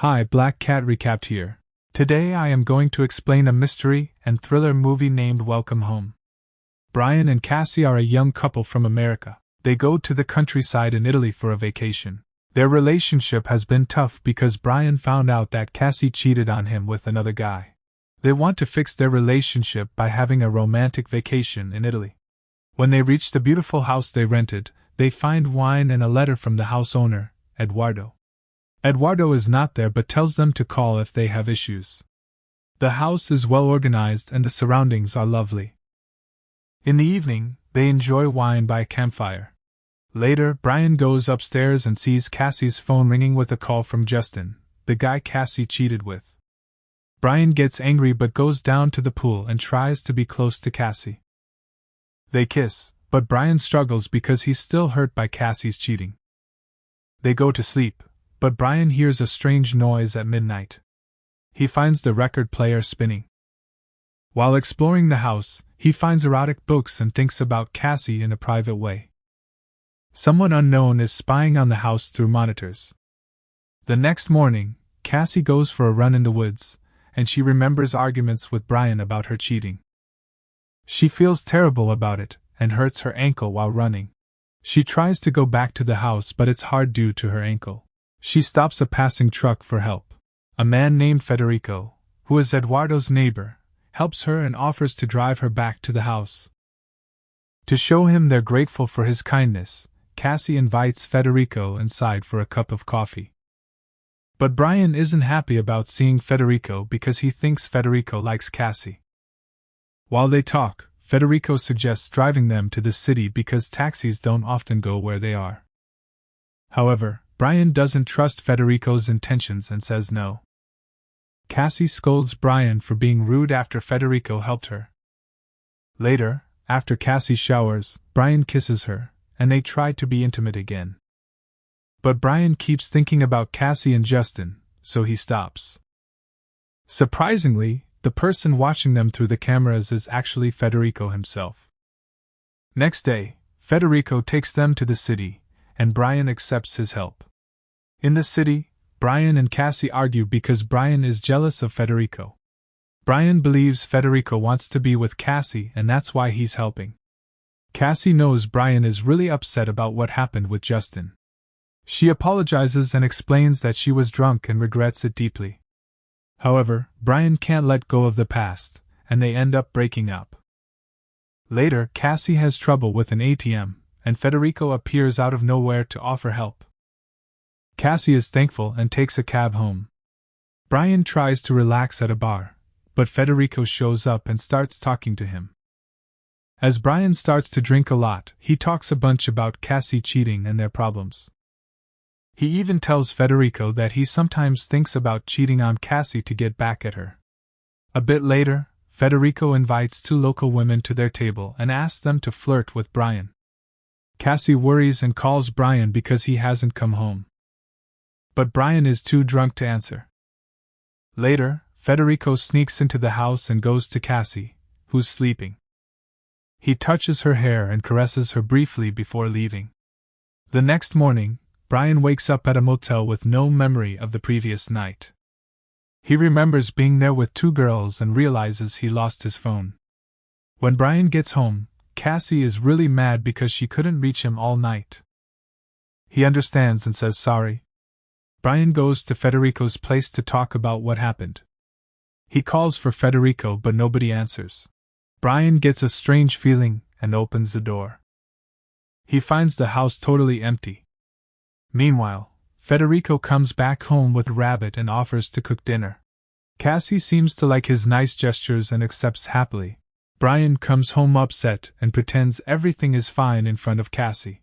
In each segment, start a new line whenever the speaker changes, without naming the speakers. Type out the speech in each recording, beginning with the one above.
Hi, Black Cat Recapped here. Today I am going to explain a mystery and thriller movie named Welcome Home. Brian and Cassie are a young couple from America. They go to the countryside in Italy for a vacation. Their relationship has been tough because Brian found out that Cassie cheated on him with another guy. They want to fix their relationship by having a romantic vacation in Italy. When they reach the beautiful house they rented, they find wine and a letter from the house owner, Eduardo. Eduardo is not there but tells them to call if they have issues. The house is well organized and the surroundings are lovely. In the evening, they enjoy wine by a campfire. Later, Brian goes upstairs and sees Cassie's phone ringing with a call from Justin, the guy Cassie cheated with. Brian gets angry but goes down to the pool and tries to be close to Cassie. They kiss, but Brian struggles because he's still hurt by Cassie's cheating. They go to sleep, but Brian hears a strange noise at midnight. He finds the record player spinning. While exploring the house, he finds erotic books and thinks about Cassie in a private way. Someone unknown is spying on the house through monitors. The next morning, Cassie goes for a run in the woods, and she remembers arguments with Brian about her cheating. She feels terrible about it, and hurts her ankle while running. She tries to go back to the house but it's hard due to her ankle. She stops a passing truck for help. A man named Federico, who is Eduardo's neighbor, helps her and offers to drive her back to the house. To show him they're grateful for his kindness, Cassie invites Federico inside for a cup of coffee. But Brian isn't happy about seeing Federico because he thinks Federico likes Cassie. While they talk, Federico suggests driving them to the city because taxis don't often go where they are. However, Brian doesn't trust Federico's intentions and says no. Cassie scolds Brian for being rude after Federico helped her. Later, after Cassie showers, Brian kisses her, and they try to be intimate again. But Brian keeps thinking about Cassie and Justin, so he stops. Surprisingly, the person watching them through the cameras is actually Federico himself. Next day, Federico takes them to the city, and Brian accepts his help. In the city, Brian and Cassie argue because Brian is jealous of Federico. Brian believes Federico wants to be with Cassie and that's why he's helping. Cassie knows Brian is really upset about what happened with Justin. She apologizes and explains that she was drunk and regrets it deeply. However, Brian can't let go of the past, and they end up breaking up. Later, Cassie has trouble with an ATM, and Federico appears out of nowhere to offer help. Cassie is thankful and takes a cab home. Brian tries to relax at a bar, but Federico shows up and starts talking to him. As Brian starts to drink a lot, he talks a bunch about Cassie cheating and their problems. He even tells Federico that he sometimes thinks about cheating on Cassie to get back at her. A bit later, Federico invites two local women to their table and asks them to flirt with Brian. Cassie worries and calls Brian because he hasn't come home. But Brian is too drunk to answer. Later, Federico sneaks into the house and goes to Cassie, who's sleeping. He touches her hair and caresses her briefly before leaving. The next morning, Brian wakes up at a motel with no memory of the previous night. He remembers being there with two girls and realizes he lost his phone. When Brian gets home, Cassie is really mad because she couldn't reach him all night. He understands and says sorry. Brian goes to Federico's place to talk about what happened. He calls for Federico but nobody answers. Brian gets a strange feeling and opens the door. He finds the house totally empty. Meanwhile, Federico comes back home with Rabbit and offers to cook dinner. Cassie seems to like his nice gestures and accepts happily. Brian comes home upset and pretends everything is fine in front of Cassie.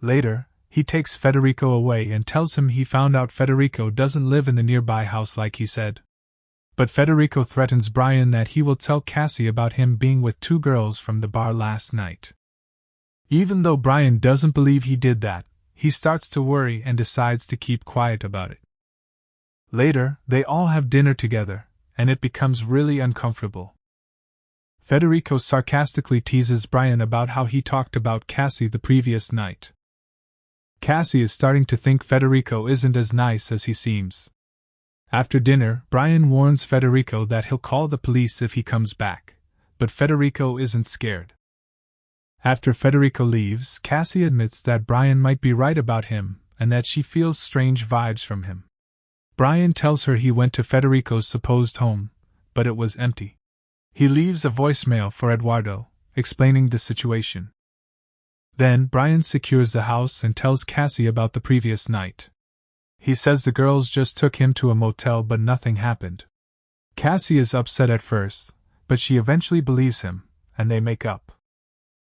Later, he takes Federico away and tells him he found out Federico doesn't live in the nearby house like he said. But Federico threatens Brian that he will tell Cassie about him being with two girls from the bar last night. Even though Brian doesn't believe he did that, he starts to worry and decides to keep quiet about it. Later, they all have dinner together, and it becomes really uncomfortable. Federico sarcastically teases Brian about how he talked about Cassie the previous night. Cassie is starting to think Federico isn't as nice as he seems. After dinner, Brian warns Federico that he'll call the police if he comes back, but Federico isn't scared. After Federico leaves, Cassie admits that Brian might be right about him and that she feels strange vibes from him. Brian tells her he went to Federico's supposed home, but it was empty. He leaves a voicemail for Eduardo, explaining the situation. Then Brian secures the house and tells Cassie about the previous night. He says the girls just took him to a motel but nothing happened. Cassie is upset at first, but she eventually believes him, and they make up.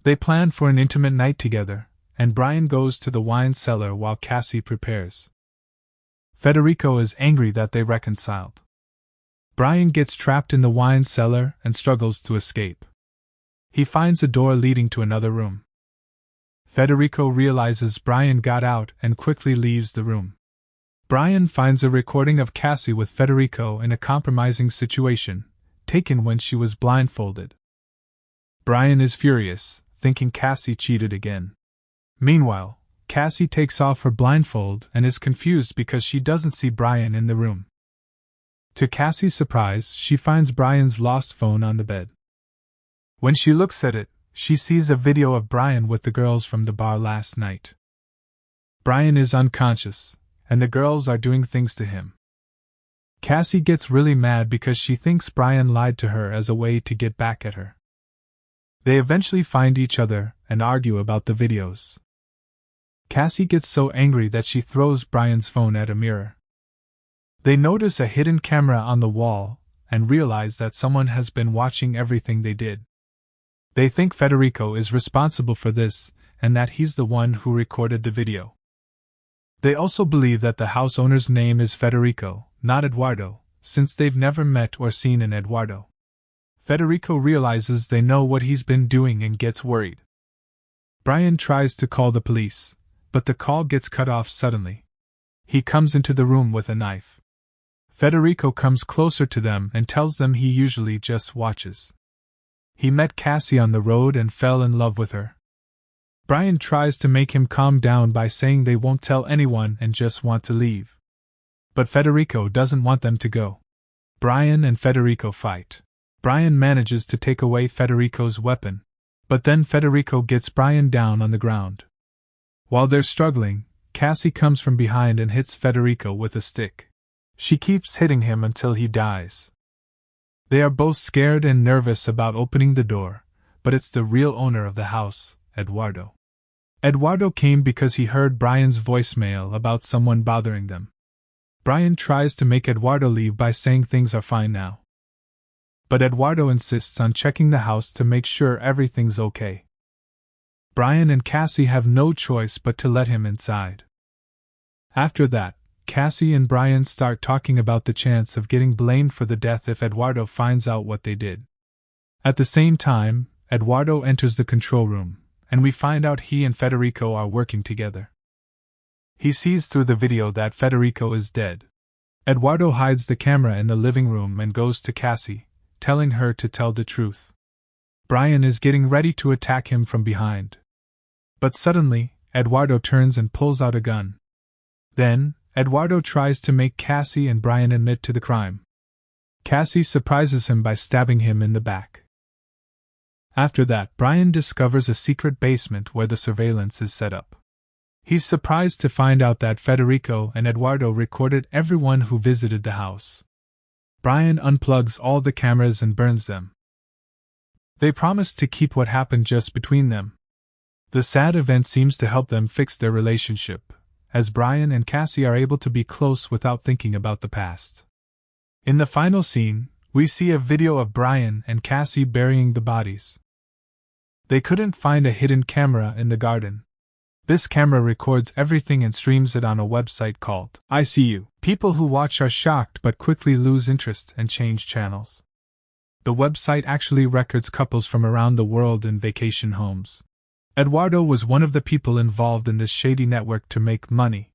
They plan for an intimate night together, and Brian goes to the wine cellar while Cassie prepares. Federico is angry that they reconciled. Brian gets trapped in the wine cellar and struggles to escape. He finds a door leading to another room. Federico realizes Brian got out and quickly leaves the room. Brian finds a recording of Cassie with Federico in a compromising situation, taken when she was blindfolded. Brian is furious, thinking Cassie cheated again. Meanwhile, Cassie takes off her blindfold and is confused because she doesn't see Brian in the room. To Cassie's surprise, she finds Brian's lost phone on the bed. When she looks at it, she sees a video of Brian with the girls from the bar last night. Brian is unconscious, and the girls are doing things to him. Cassie gets really mad because she thinks Brian lied to her as a way to get back at her. They eventually find each other and argue about the videos. Cassie gets so angry that she throws Brian's phone at a mirror. They notice a hidden camera on the wall and realize that someone has been watching everything they did. They think Federico is responsible for this and that he's the one who recorded the video. They also believe that the house owner's name is Federico, not Eduardo, since they've never met or seen an Eduardo. Federico realizes they know what he's been doing and gets worried. Brian tries to call the police, but the call gets cut off suddenly. He comes into the room with a knife. Federico comes closer to them and tells them he usually just watches. He met Cassie on the road and fell in love with her. Brian tries to make him calm down by saying they won't tell anyone and just want to leave. But Federico doesn't want them to go. Brian and Federico fight. Brian manages to take away Federico's weapon, but then Federico gets Brian down on the ground. While they're struggling, Cassie comes from behind and hits Federico with a stick. She keeps hitting him until he dies. They are both scared and nervous about opening the door, but it's the real owner of the house, Eduardo. Eduardo came because he heard Brian's voicemail about someone bothering them. Brian tries to make Eduardo leave by saying things are fine now. But Eduardo insists on checking the house to make sure everything's okay. Brian and Cassie have no choice but to let him inside. After that, Cassie and Brian start talking about the chance of getting blamed for the death if Eduardo finds out what they did. At the same time, Eduardo enters the control room, and we find out he and Federico are working together. He sees through the video that Federico is dead. Eduardo hides the camera in the living room and goes to Cassie, telling her to tell the truth. Brian is getting ready to attack him from behind. But suddenly, Eduardo turns and pulls out a gun. Then, Eduardo tries to make Cassie and Brian admit to the crime. Cassie surprises him by stabbing him in the back. After that, Brian discovers a secret basement where the surveillance is set up. He's surprised to find out that Federico and Eduardo recorded everyone who visited the house. Brian unplugs all the cameras and burns them. They promise to keep what happened just between them. The sad event seems to help them fix their relationship, as Brian and Cassie are able to be close without thinking about the past. In the final scene, we see a video of Brian and Cassie burying the bodies. They couldn't find a hidden camera in the garden. This camera records everything and streams it on a website called ICU. People who watch are shocked but quickly lose interest and change channels. The website actually records couples from around the world in vacation homes. Eduardo was one of the people involved in this shady network to make money,